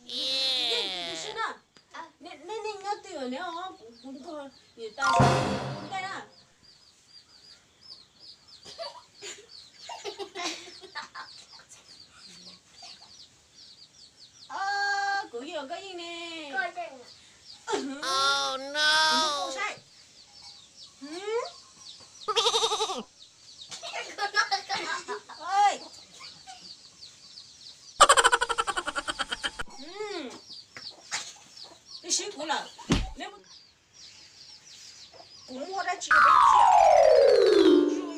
你是呢？你要对了，你好，滚开！你大声，滚开啦！啊，狗有个印呢。Oh no！ 嗯？哎。你辛苦了，你不，我来接被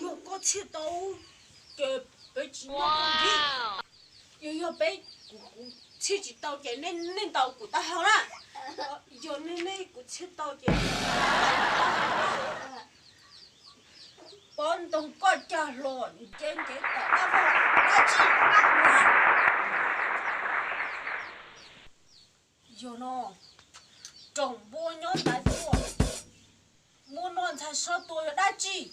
又搞切刀，给被剪了骨皮，又被切几刀给恁刀骨打好了，有恁骨切刀给，帮东国家乱剪给打好，垃圾。有喏。种播鸟来做，我暖才少多有垃圾。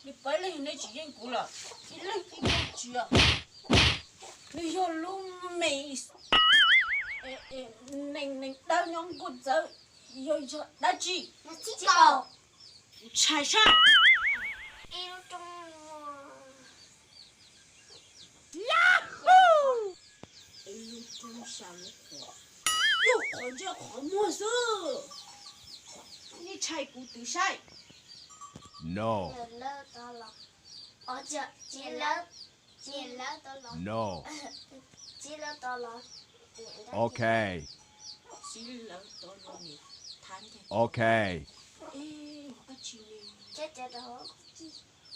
你本来那几件过了，你那几件去啊？你要弄没？那到娘过走，有一个垃圾。垃圾包。踩上。呀呼！哎呦，真吓人！又好像好陌生，你猜不对噻 ？No。哦，接了到了。No。接了到了。OK。接了到了你，谈的。OK。哎，我个去呢。接的好。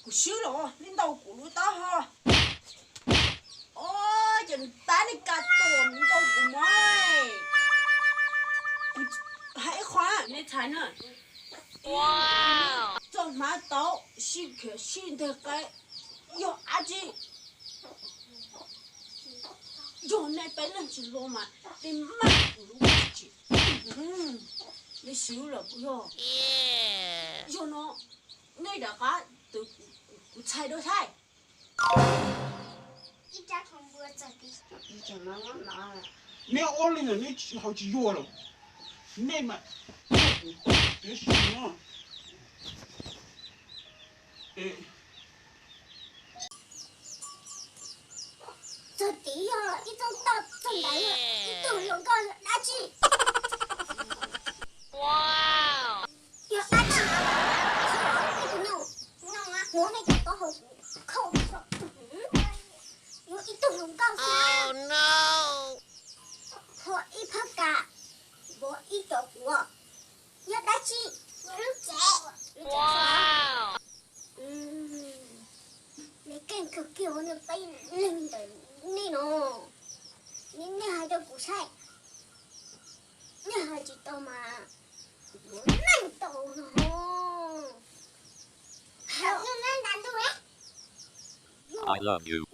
我修了哦，领导咕噜打哈。哦，人打你嘎多，领导不买。还还你才能。哇！做马刀，新客新的该有阿姐，有那本人去罗马，你买不如去。你修了不哟？有喏，你的哈都不猜都猜。一家传播在地。以前那我拿了，你熬了呢，你好几月了。妹妹，别洗了。这地呀，一种大正来了，一桶用高垃圾。哇！有垃圾，是我那个弄啊，我那个都好扣上。有一桶用高啥 ？Oh no！ 我一泡咖，我一个锅，有垃圾，我有仔。哇！你更可叫我那被扔的你喏，你还叫古菜，你还知道吗？我难道呢？还有难度哎！ I love you.